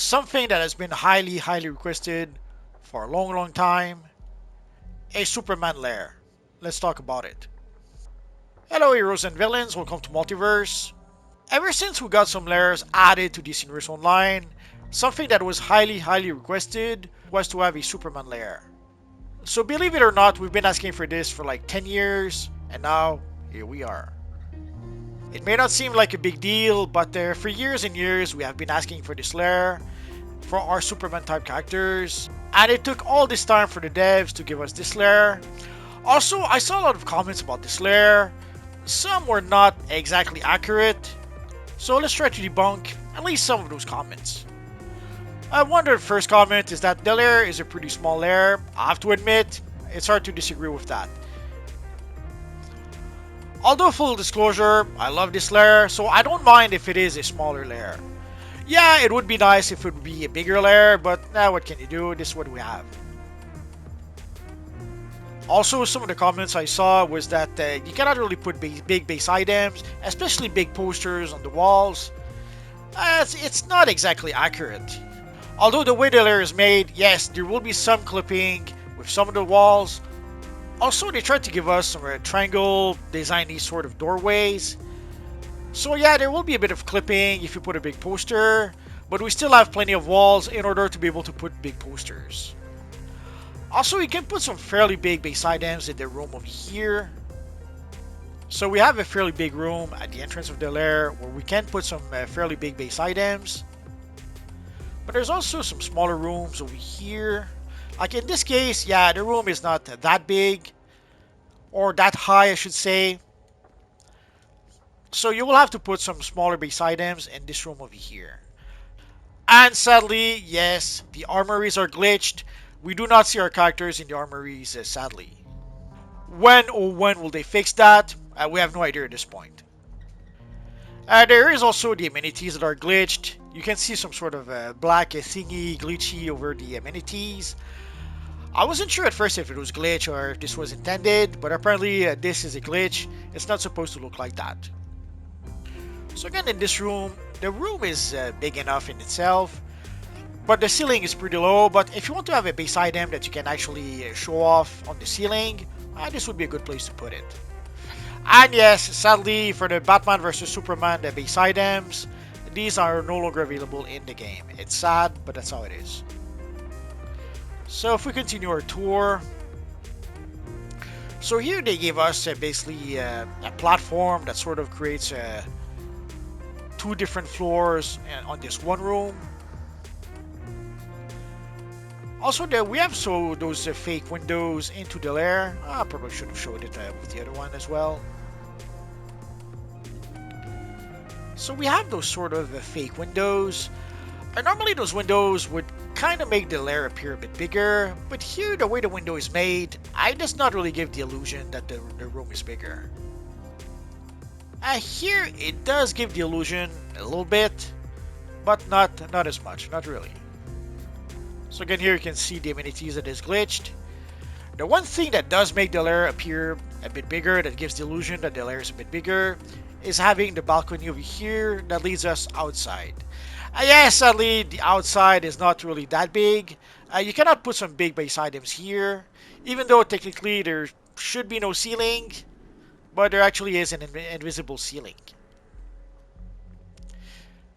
something that has been highly requested for a long time, a Superman Lair. Let's talk about it. Hello heroes and villains, welcome to Multiverse. Ever since we got some lairs added to DC Universe Online, something that was highly requested was to have a Superman Lair. So believe it or not, we've been asking for this for like 10 years, and now here we are. It may not seem like a big deal, but for years and years we have been asking for this lair for our Superman type characters, and it took all this time for the devs to give us this lair. Also, I saw a lot of comments about this lair. Some were not exactly accurate, so let's try to debunk at least some of those comments. One of the first comment is that the lair is a pretty small lair. I have to admit, it's hard to disagree with that. Although full disclosure, I love this lair, so I don't mind if it is a smaller lair. Yeah, it would be nice if it would be a bigger lair, but what can you do? This is what we have. Also, some of the comments I saw was that you cannot really put big base items, especially big posters on the walls. It's not exactly accurate. Although the way the lair is made, yes, there will be some clipping with some of the walls. Also, they tried to give us some triangle designy sort of doorways. So yeah, there will be a bit of clipping if you put a big poster, but we still have plenty of walls in order to be able to put big posters. Also, you can put some fairly big base items in the room over here. So we have a fairly big room at the entrance of the lair where we can put some fairly big base items. But there's also some smaller rooms over here. Like in this case, yeah, the room is not that big, or that high I should say. So you will have to put some smaller base items in this room over here. And sadly, yes, the armories are glitched. We do not see our characters in the armories, sadly. When will they fix that? We have no idea at this point. There is also the amenities that are glitched. You can see some sort of black thingy glitchy over the amenities. I wasn't sure at first if it was glitch or if this was intended, but apparently this is a glitch. It's not supposed to look like that. So again, in this room, the room is big enough in itself, but the ceiling is pretty low. But if you want to have a base item that you can actually show off on the ceiling, this would be a good place to put it. And yes, sadly for the Batman vs Superman the base items, these are no longer available in the game. It's sad, but that's how it is. So if we continue our tour, so here they gave us basically a platform that sort of creates two different floors on this one room. Also, we have those fake windows into the lair. I probably should have showed it with the other one as well. So we have those sort of fake windows. Normally those windows would kind of make the lair appear a bit bigger, but here the way the window is made, it does not really give the illusion that the room is bigger. Here it does give the illusion a little bit, but not as much, not really. So again, here you can see the amenities that is glitched. The one thing that does make the lair appear a bit bigger, that gives the illusion that the lair is a bit bigger, is having the balcony over here that leads us outside. Yes, sadly, the outside is not really that big. You cannot put some big base items here, even though technically there should be no ceiling, but there actually is an invisible ceiling.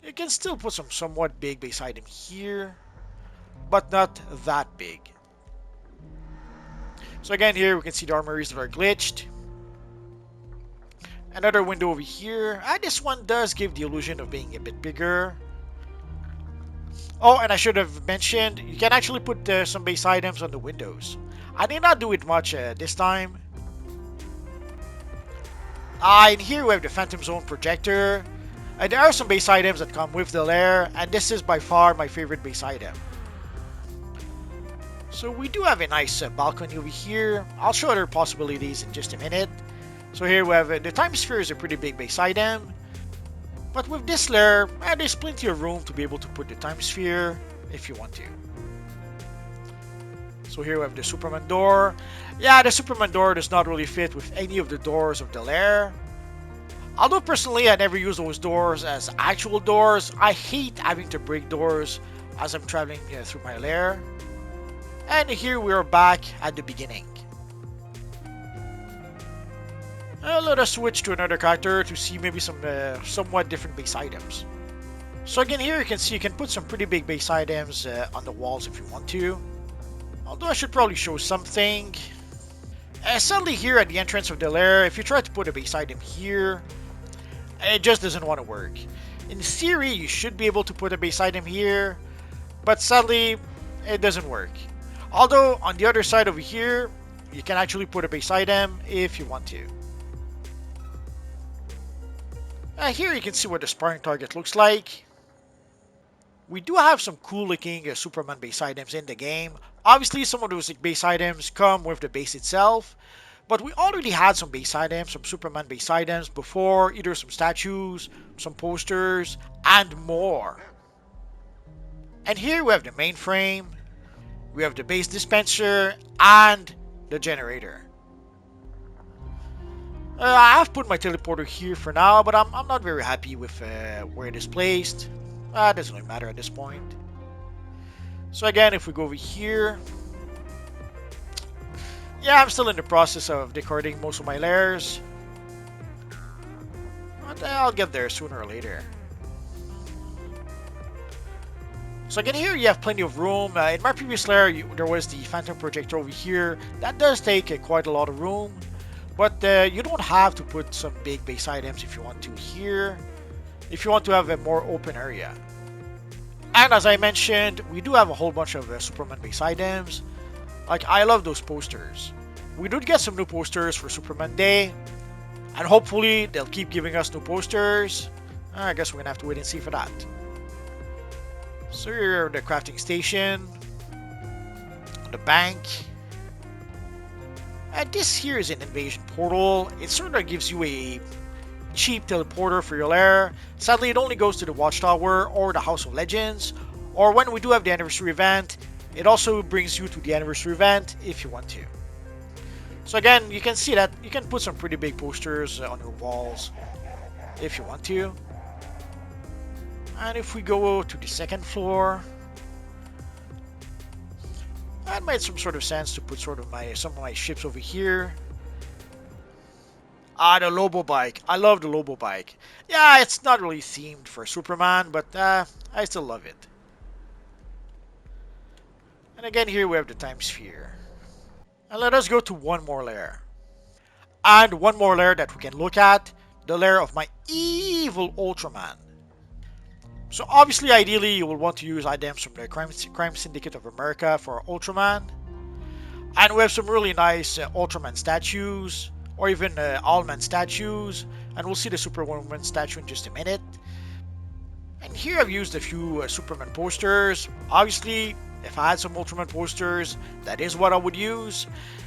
You can still put some somewhat big base item here, but not that big. So again, here we can see the armories that are glitched. Another window over here. This one does give the illusion of being a bit bigger. Oh, and I should have mentioned, you can actually put some base items on the windows. I did not do it much this time. In here we have the Phantom Zone projector. There are some base items that come with the lair, and this is by far my favorite base item. So we do have a nice balcony over here. I'll show other possibilities in just a minute. So here we have the Time Sphere is a pretty big base item. But with this lair, there's plenty of room to be able to put the Time Sphere if you want to. So here we have the Superman door. Yeah, the Superman door does not really fit with any of the doors of the lair. Although personally I never use those doors as actual doors. I hate having to break doors as I'm traveling through my lair. And here we are back at the beginning. Let us switch to another character to see maybe some somewhat different base items. So again, here you can see you can put some pretty big base items on the walls if you want to. Although I should probably show something. Sadly, here at the entrance of the lair, if you try to put a base item here, it just doesn't want to work. In theory, you should be able to put a base item here, but sadly, it doesn't work. Although, on the other side over here, you can actually put a base item if you want to. Here you can see what the sparring target looks like. We do have some cool looking Superman base items in the game. Obviously, some of those base items come with the base itself, but we already had some base items, some Superman base items before, either some statues, some posters, and more. And here we have the mainframe, we have the base dispenser, and the generator. I have put my teleporter here for now, but I'm not very happy with where it is placed. It doesn't really matter at this point. So again, if we go over here, yeah, I'm still in the process of decorating most of my lairs, but I'll get there sooner or later. So again, here you have plenty of room. In my previous lair, there was the phantom projector over here. That does take quite a lot of room, but you don't have to put some big base items if you want to here, if you want to have a more open area. And as I mentioned, we do have a whole bunch of Superman base items. Like, I love those posters. We did get some new posters for Superman Day, and hopefully they'll keep giving us new posters. I guess we're gonna have to wait and see for that. So here, the crafting station, the bank. This here is an invasion portal. It sort of gives you a cheap teleporter for your lair. Sadly, it only goes to the Watchtower or the House of Legends, or when we do have the anniversary event, it also brings you to the anniversary event if you want to. So again, you can see that you can put some pretty big posters on your walls if you want to. And if we go to the second floor, that made some sort of sense to put some of my ships over here. The Lobo bike. I love the Lobo bike. Yeah, it's not really themed for Superman, but I still love it. And again, here we have the time sphere. And let us go to one more lair. And one more lair that we can look at, the lair of my evil Ultraman. So obviously, ideally, you will want to use items from the Crime Syndicate of America for Ultraman. And we have some really nice Ultraman statues, or even Allman statues, and we'll see the Superwoman statue in just a minute. And here I've used a few Superman posters. Obviously, if I had some Ultraman posters, that is what I would use.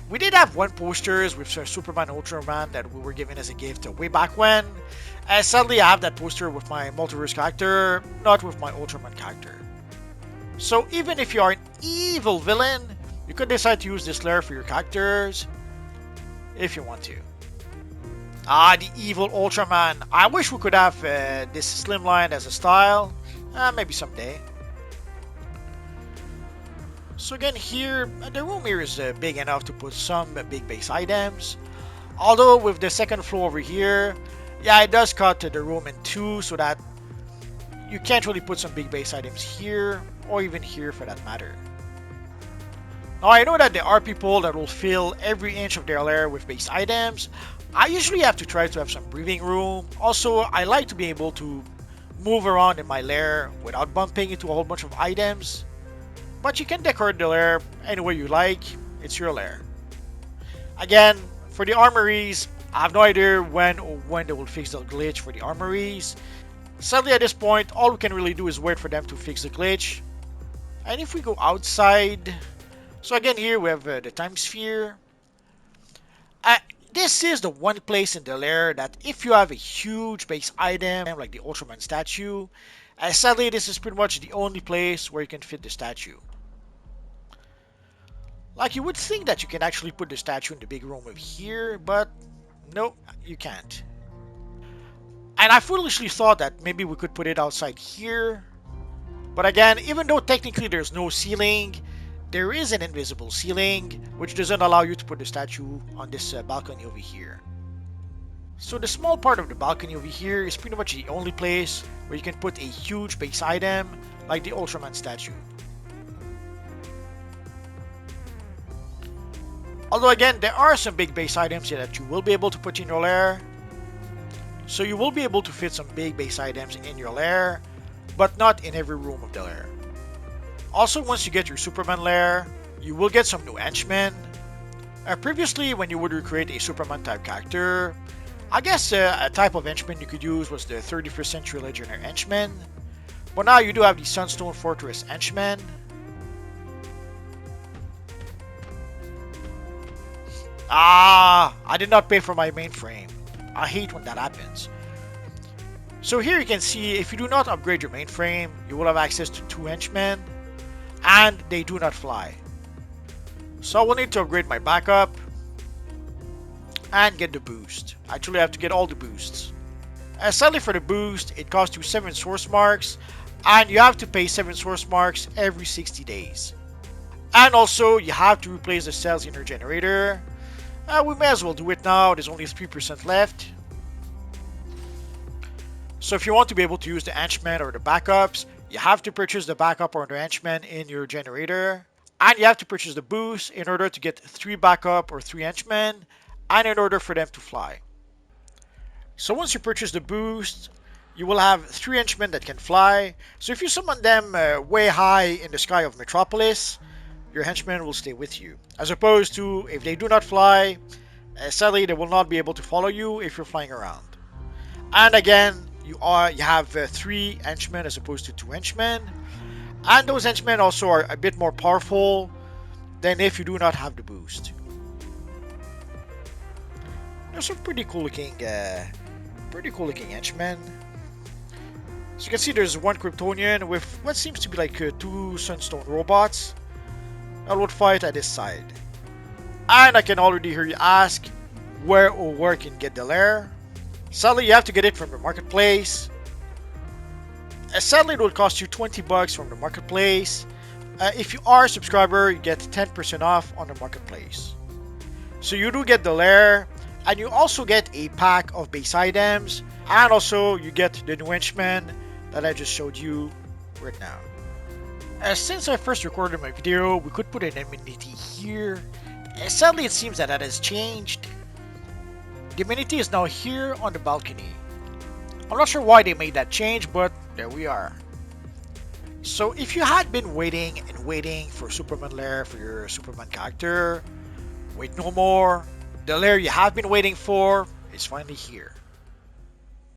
We did have one posters with Superman Ultraman that we were given as a gift way back when. Sadly, I have that poster with my Multiverse character, not with my Ultraman character. So even if you are an evil villain, you could decide to use this lair for your characters if you want to. The evil Ultraman. I wish we could have this slimline as a style. Maybe someday. So again, here, the room here is big enough to put some big base items. Although with the second floor over here, yeah, it does cut the room in two so that you can't really put some big base items here, or even here for that matter. Now I know that there are people that will fill every inch of their lair with base items. I usually have to try to have some breathing room. Also, I like to be able to move around in my lair without bumping into a whole bunch of items. But you can decorate the lair any way you like. It's your lair. Again, for the armories, I have no idea when they will fix the glitch for the armories. Sadly, at this point, all we can really do is wait for them to fix the glitch. And if we go outside, so again here we have the time sphere. This is the one place in the lair that if you have a huge base item like the Ultraman statue, sadly this is pretty much the only place where you can fit the statue. Like, you would think that you can actually put the statue in the big room over here, but nope, you can't. And I foolishly thought that maybe we could put it outside here, But again, even though technically there's no ceiling, there is an invisible ceiling, which doesn't allow you to put the statue on this balcony over here. So the small part of the balcony over here is pretty much the only place where you can put a huge base item like the Ultraman statue. Although again, there are some big base items here that you will be able to put in your lair. So you will be able to fit some big base items in your lair, but not in every room of the lair. Also, once you get your Superman Lair, you will get some new henchmen. Previously, when you would recreate a Superman type character, I guess a type of henchman you could use was the 31st Century Legionary henchman. But now you do have the Sunstone Fortress henchman. I did not pay for my mainframe. I hate when that happens. So here you can see if you do not upgrade your mainframe, you will have access to 2 henchmen, and they do not fly. So I will need to upgrade my backup and get the boost. Actually, I have to get all the boosts. Sadly for the boost, it costs you 7 source marks, and you have to pay 7 source marks every 60 days. And also, you have to replace the cell's inner generator. We may as well do it now, there's only 3% left. So if you want to be able to use the henchmen or the backups, you have to purchase the backup or the henchman in your generator. And you have to purchase the boost in order to get 3 backup or 3 henchmen, and in order for them to fly. So once you purchase the boost, you will have 3 henchmen that can fly. So if you summon them way high in the sky of Metropolis, your henchmen will stay with you. As opposed to, if they do not fly, sadly they will not be able to follow you if you're flying around. And again, you have 3 henchmen as opposed to 2 henchmen. And those henchmen also are a bit more powerful than if you do not have the boost. There's some pretty cool looking henchmen. So you can see there's one Kryptonian with what seems to be like 2 Sunstone robots that would fight at his side. And I can already hear you ask where I can get the lair. Sadly, you have to get it from the marketplace. Sadly, it will cost you 20 bucks from the marketplace. If you are a subscriber, you get 10% off on the marketplace. So you do get the lair, and you also get a pack of base items, and also you get the new henchman that I just showed you right now. Since I first recorded my video, we could put an amenity here. Sadly, it seems that has changed. The amenity is now here on the balcony. I'm not sure why they made that change, but there we are. So if you had been waiting and waiting for Superman Lair for your Superman character, wait no more. The lair you have been waiting for is finally here.